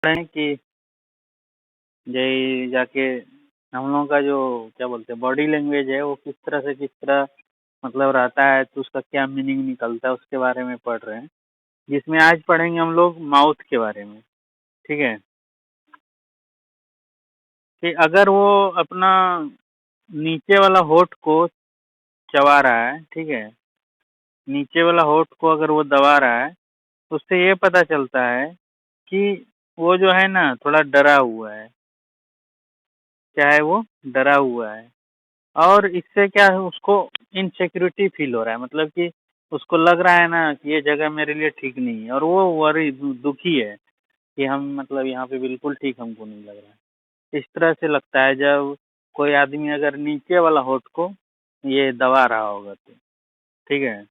हैं कि ये जाके हम लोगों का जो क्या बोलते हैं बॉडी लैंग्वेज है वो किस तरह मतलब रहता है, तो उसका क्या मीनिंग निकलता है उसके बारे में पढ़ रहे हैं। जिसमें आज पढ़ेंगे हम लोग माउथ के बारे में। ठीक है कि अगर वो अपना नीचे वाला होठ को चबा रहा है, ठीक है, नीचे वाला होठ को अगर वो दबा रहा है तो उससे ये पता चलता है कि वो जो है ना थोड़ा डरा हुआ है। क्या है वो? डरा हुआ है। और इससे क्या है उसको इनसिक्योरिटी फील हो रहा है, मतलब कि उसको लग रहा है ना कि ये जगह मेरे लिए ठीक नहीं है और वो वरी दुखी है कि हम मतलब यहाँ पे बिल्कुल ठीक हमको नहीं लग रहा है। इस तरह से लगता है जब कोई आदमी अगर नीचे वाला होठ को ये दबा रहा होगा तो। ठीक है।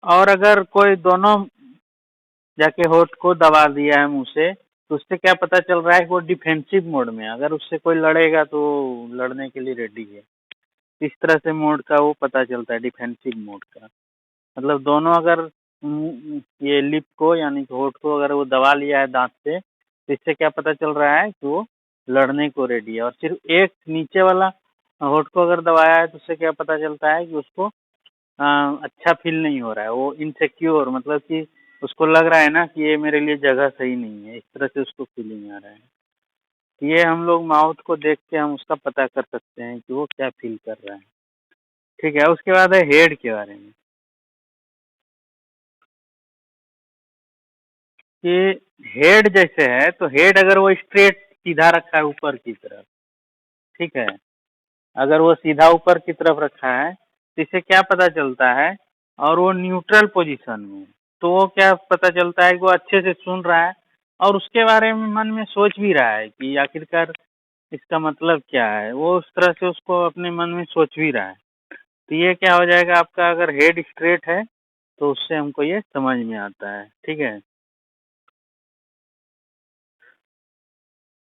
और अगर कोई दोनों जाके होठ को दबा दिया है मुंह से तो उससे क्या पता चल रहा है कि वो डिफेंसिव मोड में है। अगर उससे कोई लड़ेगा तो लड़ने के लिए रेडी है। इस तरह से मोड का वो पता चलता है, डिफेंसिव मोड का। मतलब दोनों अगर ये लिप को यानी कि होठ को अगर वो दबा लिया है दांत से तो इससे क्या पता चल रहा है कि वो लड़ने को रेडी है। और सिर्फ एक नीचे वाला होठ को अगर दबाया है तो उससे क्या पता चलता है कि उसको अच्छा फील नहीं हो रहा है, वो इनसिक्योर, मतलब कि उसको लग रहा है ना कि ये मेरे लिए जगह सही नहीं है। इस तरह से उसको फीलिंग आ रहा है। ये हम लोग माउथ को देख के हम उसका पता कर सकते हैं कि वो क्या फील कर रहा है। ठीक है। उसके बाद है हेड के बारे में कि हेड जैसे है तो हेड अगर वो स्ट्रेट सीधा रखा है ऊपर की तरफ, ठीक है, अगर वो सीधा ऊपर की तरफ रखा है तो इससे क्या पता चलता है, और वो न्यूट्रल पोजीशन में, तो वो क्या पता चलता है कि वो अच्छे से सुन रहा है और उसके बारे में मन में सोच भी रहा है कि आखिरकार इसका मतलब क्या है। वो उस तरह से उसको अपने मन में सोच भी रहा है। तो ये क्या हो जाएगा आपका, अगर हेड स्ट्रेट है तो उससे हमको ये समझ में आता है। ठीक है।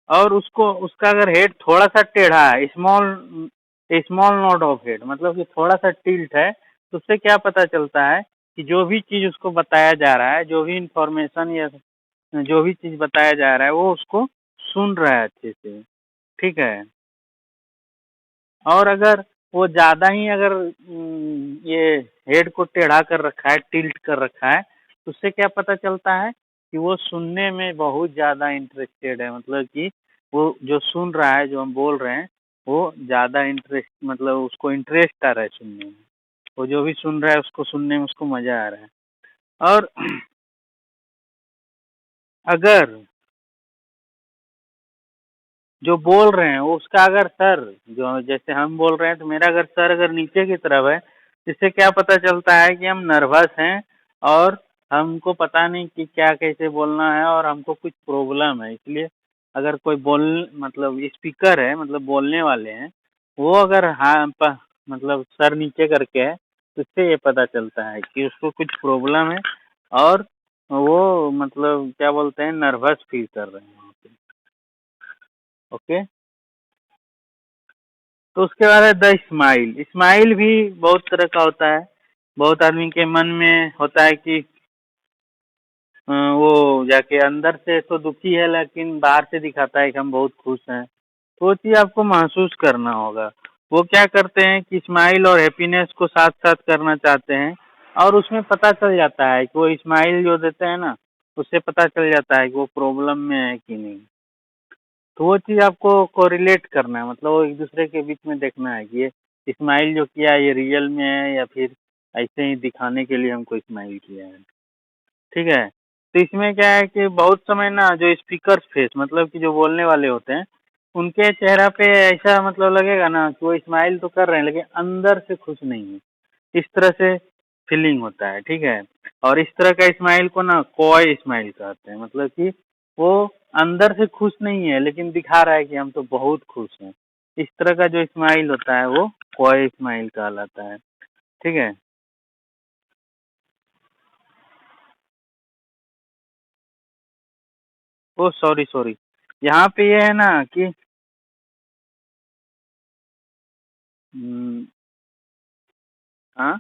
और उसको उसका अगर हेड थोड़ा सा टेढ़ा है, small small node of head, मतलब कि थोड़ा सा टिल्ट है, तो उससे क्या पता चलता है कि जो भी चीज़ उसको बताया जा रहा है, जो भी इंफॉर्मेशन या जो भी चीज़ बताया जा रहा है वो उसको सुन रहा है अच्छे से। ठीक है। और अगर वो ज़्यादा ही अगर ये हेड को टेढ़ा कर रखा है, टिल्ट कर रखा है, तो उससे क्या पता चलता है कि वो सुनने में बहुत ज़्यादा इंटरेस्टेड है। मतलब कि वो जो सुन रहा है, जो हम बोल रहे हैं, वो ज़्यादा इंटरेस्ट, मतलब उसको इंटरेस्ट आ रहा है सुनने में। वो जो भी सुन रहा है उसको सुनने में उसको मज़ा आ रहा है। और अगर जो बोल रहे हैं वो उसका अगर सर, जो जैसे हम बोल रहे हैं तो मेरा अगर सर अगर नीचे की तरफ है, इससे क्या पता चलता है कि हम नर्वस हैं और हमको पता नहीं कि क्या कैसे बोलना है और हमको कुछ प्रॉब्लम है। इसलिए अगर कोई बोल मतलब स्पीकर है, मतलब बोलने वाले हैं, वो अगर मतलब सर नीचे करके है तो इससे ये पता चलता है कि उसको कुछ प्रॉब्लम है और वो मतलब क्या बोलते हैं, नर्वस फील कर रहे हैं वहाँ पे। ओके। तो उसके बाद है द स्माइल। स्माइल भी बहुत तरह का होता है। बहुत आदमी के मन में होता है कि वो जाके अंदर से तो दुखी है लेकिन बाहर से दिखाता है कि हम बहुत खुश हैं। तो वो चीज़ आपको महसूस करना होगा। वो क्या करते हैं कि स्माइल और हैप्पीनेस को साथ साथ करना चाहते हैं और उसमें पता चल जाता है कि वो स्माइल जो देते हैं ना, उससे पता चल जाता है कि वो प्रॉब्लम में है कि नहीं। तो वो चीज़ आपको कोरिलेट करना है, मतलब वो एक दूसरे के बीच में देखना है कि ये स्माइल जो किया है ये रियल में है या फिर ऐसे ही दिखाने के लिए हमको स्माइल किया है। ठीक है। तो इसमें क्या है कि बहुत समय ना जो स्पीकर फेस, मतलब कि जो बोलने वाले होते हैं, उनके चेहरा पे ऐसा मतलब लगेगा ना कि वो स्माइल तो कर रहे हैं लेकिन अंदर से खुश नहीं है। इस तरह से फीलिंग होता है। ठीक है। और इस तरह का स्माइल को ना कॉय स्माइल कहते हैं, मतलब कि वो अंदर से खुश नहीं है लेकिन दिखा रहा है कि हम तो बहुत खुश हैं। इस तरह का जो स्माइल होता है वो कॉय स्माइल कहलाता है। ठीक है। ओ सॉरी सॉरी, यहाँ पे ये है ना कि हम्म, हाँ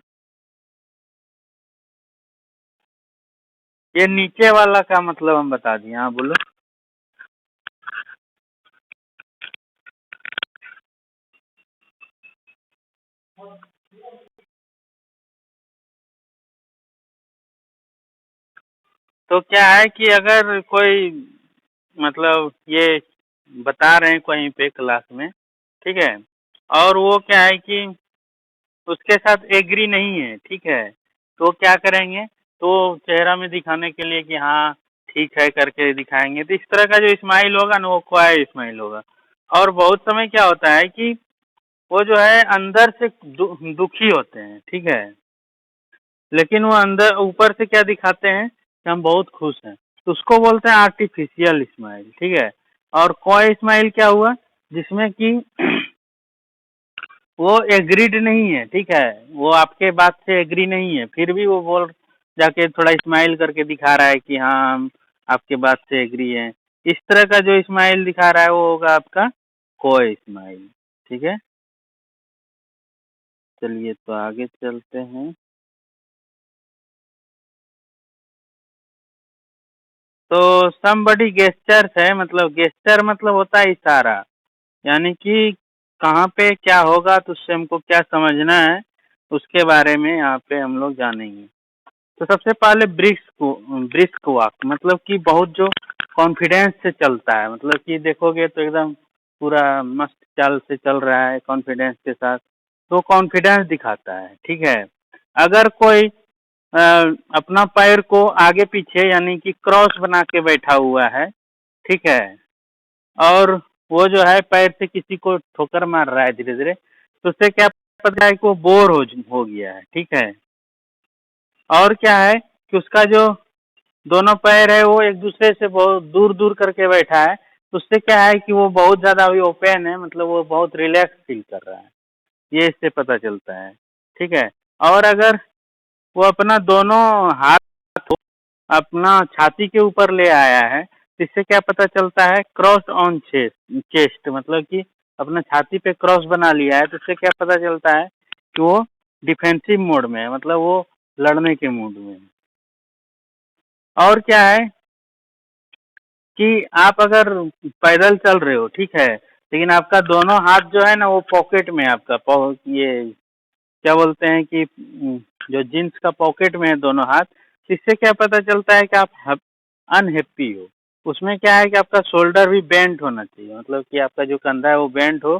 ये नीचे वाला का मतलब हम बता दिए। हाँ बोलो। तो क्या है कि अगर कोई मतलब ये बता रहे हैं कहीं पे क्लास में, ठीक है, और वो क्या है कि उसके साथ एग्री नहीं है, ठीक है, तो क्या करेंगे, तो चेहरा में दिखाने के लिए कि हाँ ठीक है करके दिखाएंगे, तो इस तरह का जो स्माइल होगा ना वो क्वाइट स्माइल होगा। और बहुत समय क्या होता है कि वो जो है अंदर से दुखी होते हैं, ठीक है, लेकिन वो अंदर ऊपर से क्या दिखाते हैं कि हम बहुत खुश हैं, तो उसको बोलते हैं आर्टिफिशियल स्माइल, ठीक है। और कोई स्माइल क्या हुआ जिसमें कि वो एग्रीड नहीं है, ठीक है, वो आपके बात से एग्री नहीं है, फिर भी वो बोल जाके थोड़ा स्माइल करके दिखा रहा है कि हाँ हम आपके बात से एग्री हैं। इस तरह का जो स्माइल दिखा रहा है वो होगा आपका कोई स्माइल, ठीक है। चलिए तो आगे चलते हैं। तो समबडी गेस्चर्स है, मतलब गेस्चर मतलब होता है इशारा, यानी कि कहाँ पे क्या होगा तो उससे हमको क्या समझना है उसके बारे में यहाँ पे हम लोग जानेंगे। तो सबसे पहले ब्रिस्क वॉक मतलब कि बहुत जो कॉन्फिडेंस से चलता है, मतलब कि देखोगे तो एकदम पूरा मस्त चाल से चल रहा है कॉन्फिडेंस के साथ, तो कॉन्फिडेंस दिखाता है, ठीक है। अगर कोई अ, अपना पैर को आगे पीछे यानी कि क्रॉस बना के बैठा हुआ है, ठीक है, और वो जो है पैर से किसी को ठोकर मार रहा है धीरे धीरे, तो उससे क्या पता है कि वो बोर हो गया है, ठीक है। और क्या है कि उसका जो दोनों पैर है वो एक दूसरे से बहुत दूर दूर करके बैठा है, तो उससे क्या है कि वो बहुत ज़्यादा अभी ओपन है, मतलब वो बहुत रिलैक्स फील कर रहा है, ये इससे पता चलता है, ठीक है। और अगर वो अपना दोनों हाथ अपना छाती के ऊपर ले आया है, तो इससे क्या पता चलता है क्रॉस ऑन चेस्ट, मतलब कि अपना छाती पे क्रॉस बना लिया है, तो इससे क्या पता चलता है कि वो डिफेंसिव मोड में है, मतलब वो लड़ने के मूड में है। और क्या है कि आप अगर पैदल चल रहे हो, ठीक है, लेकिन आपका दोनों हाथ जो है ना वो पॉकेट में है, आपका ये क्या बोलते हैं कि जो जींस का पॉकेट में है दोनों हाथ, इससे क्या पता चलता है कि आप अनहैप्पी हो। उसमें क्या है कि आपका शोल्डर भी बेंड होना चाहिए, मतलब कि आपका जो कंधा है वो बेंड हो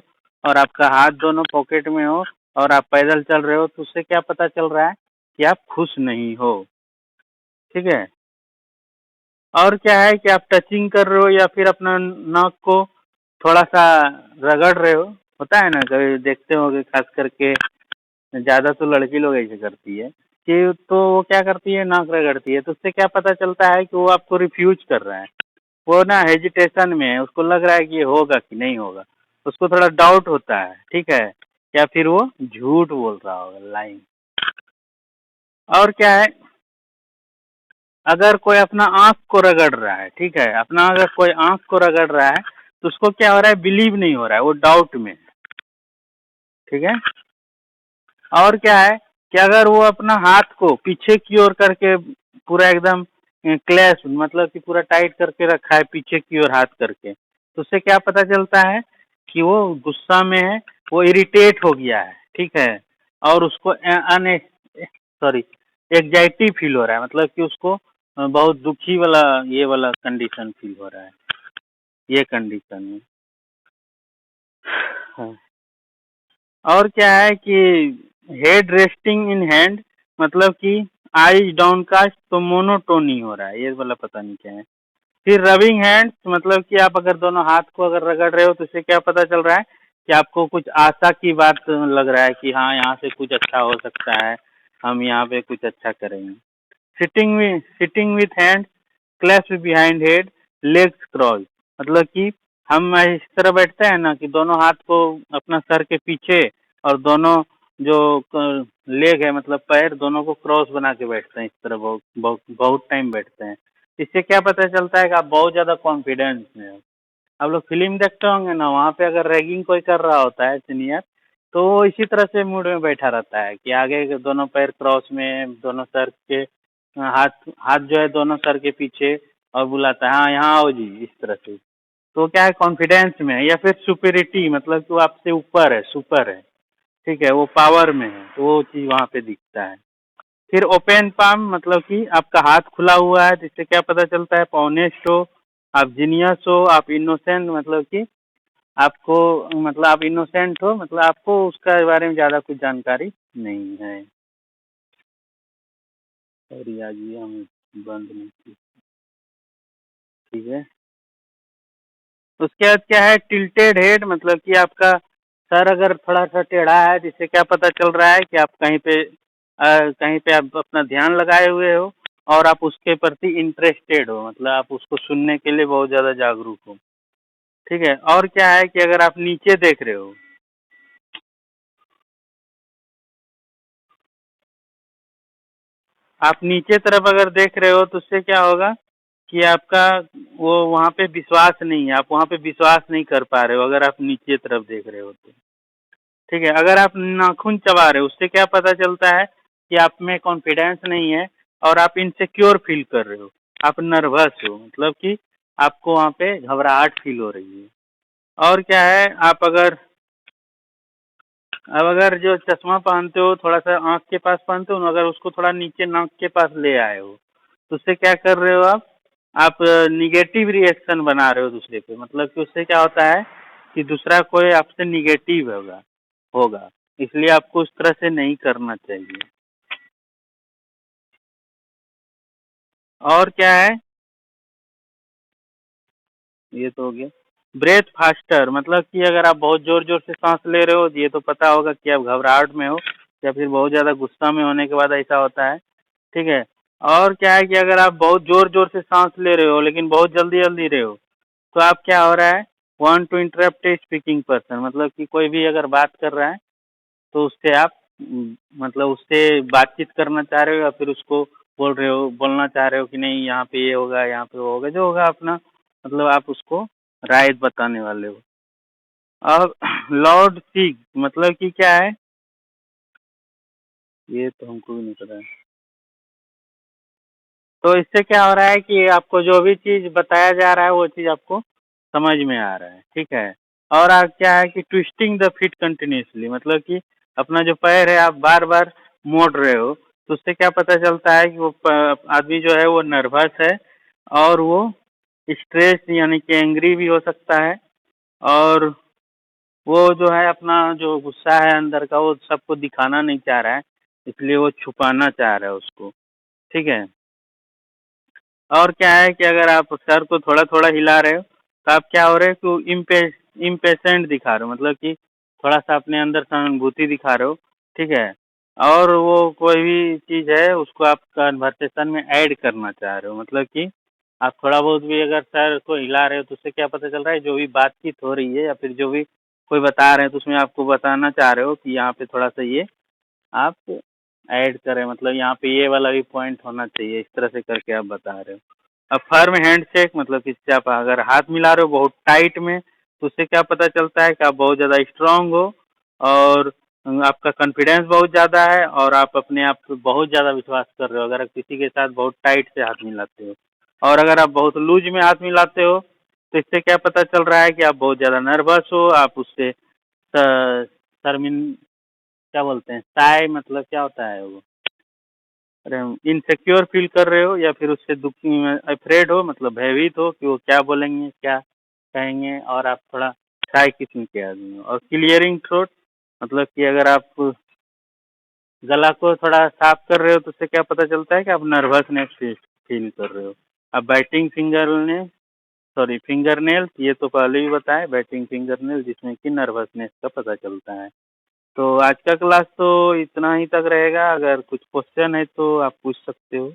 और आपका हाथ दोनों पॉकेट में हो और आप पैदल चल रहे हो, तो उससे क्या पता चल रहा है कि आप खुश नहीं हो, ठीक है। और क्या है कि आप टचिंग कर रहे हो या फिर अपना नाक को थोड़ा सा रगड़ रहे हो, होता है ना, कभी देखते होगे खास करके ज़्यादा तो लड़की लोग ऐसे करती है कि तो वो क्या करती है नाक रगड़ती है, तो उससे क्या पता चलता है कि वो आपको रिफ्यूज कर रहा है, वो ना हेजिटेशन में है, उसको लग रहा है कि ये होगा कि नहीं होगा, उसको थोड़ा डाउट होता है, ठीक है, या फिर वो झूठ बोल रहा होगा, लाइन। और क्या है अगर कोई अपना आँख को रगड़ रहा है, ठीक है, अपना अगर कोई आँख को रगड़ रहा है तो उसको क्या हो रहा है, बिलीव नहीं हो रहा है, वो डाउट में है, ठीक है। और क्या है कि अगर वो अपना हाथ को पीछे की ओर करके पूरा एकदम क्लैश मतलब कि पूरा टाइट करके रखा है पीछे की ओर हाथ करके, तो उससे क्या पता चलता है कि वो गुस्सा में है, वो इरिटेट हो गया है, ठीक है, और उसको अन सॉरी एग्जाइटी फील हो रहा है, मतलब कि उसको बहुत दुखी वाला ये वाला कंडीशन फील हो रहा है, ये कंडीशन है। हाँ। और क्या है कि हेड रेस्टिंग इन हैंड, मतलब कि आईज डाउन कास्ट, तो मोनोटोनी हो रहा है, ये वाला पता नहीं क्या है। फिर रबिंग हैंड्स, मतलब कि आप अगर दोनों हाथ को अगर रगड़ रहे हो तो इससे क्या पता चल रहा है कि आपको कुछ आशा की बात लग रहा है कि हाँ यहाँ से कुछ अच्छा हो सकता है, हम यहाँ पे कुछ अच्छा करेंगे। Sitting with hand clasp behind head, legs cross, मतलब कि हम इस तरह बैठते हैं ना कि दोनों हाथ को अपना सर के पीछे और दोनों जो लेग है मतलब पैर दोनों को क्रॉस बना के बैठते हैं, इस तरह बहुत बहुत बहुत टाइम बैठते हैं। इससे क्या पता चलता है कि आप बहुत ज़्यादा कॉन्फिडेंस में हो। आप लोग फिल्म देखते होंगे ना, वहाँ पे अगर रैगिंग कोई कर रहा होता है सीनियर, तो वो इसी तरह से मूड में बैठा रहता है कि आगे के दोनों पैर क्रॉस में, दोनों सर के हाथ हाथ जो है दोनों सर के पीछे और बुलाता है, हाँ यहाँ आओ जी, इस तरह से। तो क्या है, कॉन्फिडेंस में है, या फिर सुपीरियरिटी, मतलब कि वो आपसे ऊपर है, सुपर है, ठीक है, वो पावर में है, तो वो चीज़ वहाँ पे दिखता है। फिर ओपन पाम, मतलब कि आपका हाथ खुला हुआ है, जिससे क्या पता चलता है, आप ऑनेस्ट हो, आप जीनियस हो, आप इनोसेंट, मतलब कि आपको, मतलब आप इनोसेंट हो, मतलब आपको उसका बारे में ज़्यादा कुछ जानकारी नहीं है। सॉरी आज ये हम बंद नहीं की, ठीक है। उसके बाद क्या है, टिल्टेड हेड, मतलब कि आपका सर अगर थोड़ा सा टेढ़ा है, जिससे क्या पता चल रहा है कि आप कहीं पे आप अपना ध्यान लगाए हुए हो और आप उसके प्रति इंटरेस्टेड हो, मतलब आप उसको सुनने के लिए बहुत ज़्यादा जागरूक हो, ठीक है। और क्या है कि अगर आप नीचे देख रहे हो, आप नीचे तरफ अगर देख रहे हो, तो उससे क्या होगा कि आपका वो वहाँ पे विश्वास नहीं है, आप वहाँ पे विश्वास नहीं कर पा रहे हो अगर आप नीचे तरफ देख रहे हो तो, ठीक है। अगर आप नाखून चबा रहे हो, उससे क्या पता चलता है कि आप में कॉन्फिडेंस नहीं है और आप इनसिक्योर फील कर रहे हो, आप नर्वस हो, मतलब कि आपको वहाँ पे घबराहट फील हो रही है। और क्या है, आप अगर अब अगर जो चश्मा पहनते हो थोड़ा सा आँख के पास पहनते हो ना, अगर उसको थोड़ा नीचे नाक के पास ले आए हो, तो उससे क्या कर रहे हो आप निगेटिव रिएक्शन बना रहे हो दूसरे पे, मतलब कि उससे क्या होता है कि दूसरा कोई आपसे निगेटिव होगा होगा, इसलिए आपको उस तरह से नहीं करना चाहिए। और क्या है, ये तो हो गया। ब्रेथ फास्टर, मतलब कि अगर आप बहुत जोर जोर से सांस ले रहे हो, ये तो पता होगा कि आप घबराहट में हो या फिर बहुत ज़्यादा गुस्सा में होने के बाद ऐसा होता है, ठीक है। और क्या है कि अगर आप बहुत जोर जोर से सांस ले रहे हो लेकिन बहुत जल्दी जल्दी रहे हो, तो आप क्या हो रहा है, want to interrupt a speaking person, मतलब कि कोई भी अगर बात कर रहा है तो उससे आप मतलब उससे बातचीत करना चाह रहे हो, या फिर उसको बोलना चाह रहे हो कि नहीं यहाँ पे ये होगा, यहाँ पे वो होगा, जो होगा अपना, मतलब आप उसको राय बताने वाले हो। और लॉर्ड सीग, मतलब कि क्या है, ये तो हमको भी नहीं पता है। तो इससे क्या हो रहा है कि आपको जो भी चीज़ बताया जा रहा है वो चीज़ आपको समझ में आ रहा है, ठीक है। और आप क्या है कि ट्विस्टिंग द फीट कंटिन्यूसली, मतलब कि अपना जो पैर है आप बार बार मोड़ रहे हो, तो उससे क्या पता चलता है कि वो आदमी जो है वो नर्वस है, और वो स्ट्रेस यानी कि एंग्री भी हो सकता है, और वो जो है अपना जो गुस्सा है अंदर का वो सबको दिखाना नहीं चाह रहा है, इसलिए वो छुपाना चाह रहा है उसको, ठीक है। और क्या है कि अगर आप सर को थोड़ा थोड़ा हिला रहे हो, तो आप क्या हो रहे हो कि इम्पेशेंट दिखा रहे हो, मतलब कि थोड़ा सा अपने अंदर सहानुभूति दिखा रहे हो, ठीक है। और वो कोई भी चीज़ है उसको आप कन्वर्सेशन में ऐड करना चाह रहे हो, मतलब कि आप थोड़ा बहुत भी अगर सर को हिला रहे हो, तो उससे क्या पता चल रहा है, जो भी बातचीत हो रही है या फिर जो भी कोई बता रहे हैं, तो उसमें आपको बताना चाह रहे हो कि यहाँ पे थोड़ा सा ये आप ऐड करें, मतलब यहाँ पे ये वाला भी पॉइंट होना चाहिए, इस तरह से करके आप बता रहे हो। अब फर्म हैंडशेक, मतलब कि इससे आप अगर हाथ मिला रहे हो बहुत टाइट में, तो उससे क्या पता चलता है कि आप बहुत ज़्यादा स्ट्रांग हो, और आपका कॉन्फिडेंस बहुत ज़्यादा है, और आप अपने आप पे बहुत ज़्यादा विश्वास कर रहे हो अगर आप किसी के साथ बहुत टाइट से हाथ मिलाते हो। और अगर आप बहुत लूज में हाथ मिलाते हो, तो इससे क्या पता चल रहा है कि आप बहुत ज़्यादा नर्वस हो, आप उससे शर्मिन क्या बोलते हैं, शाय, मतलब क्या होता है वो, अरे इनसिक्योर फील कर रहे हो, या फिर उससे दुखी अफ्रेड हो, मतलब भयभीत हो कि वो क्या बोलेंगे, क्या कहेंगे, और आप थोड़ा शाय किस्म के आदमी हो। और क्लियरिंग थ्रोट, मतलब कि अगर आप गला को थोड़ा साफ कर रहे हो, तो उससे क्या पता चलता है कि आप नर्वसनेस फील कर रहे हो। अब बैटिंग फिंगर नेल्स, ये तो पहले ही बताए, बैटिंग फिंगर नेल जिसमें कि नर्वसनेस का पता चलता है। तो आज का क्लास तो इतना ही तक रहेगा, अगर कुछ क्वेश्चन है तो आप पूछ सकते हो।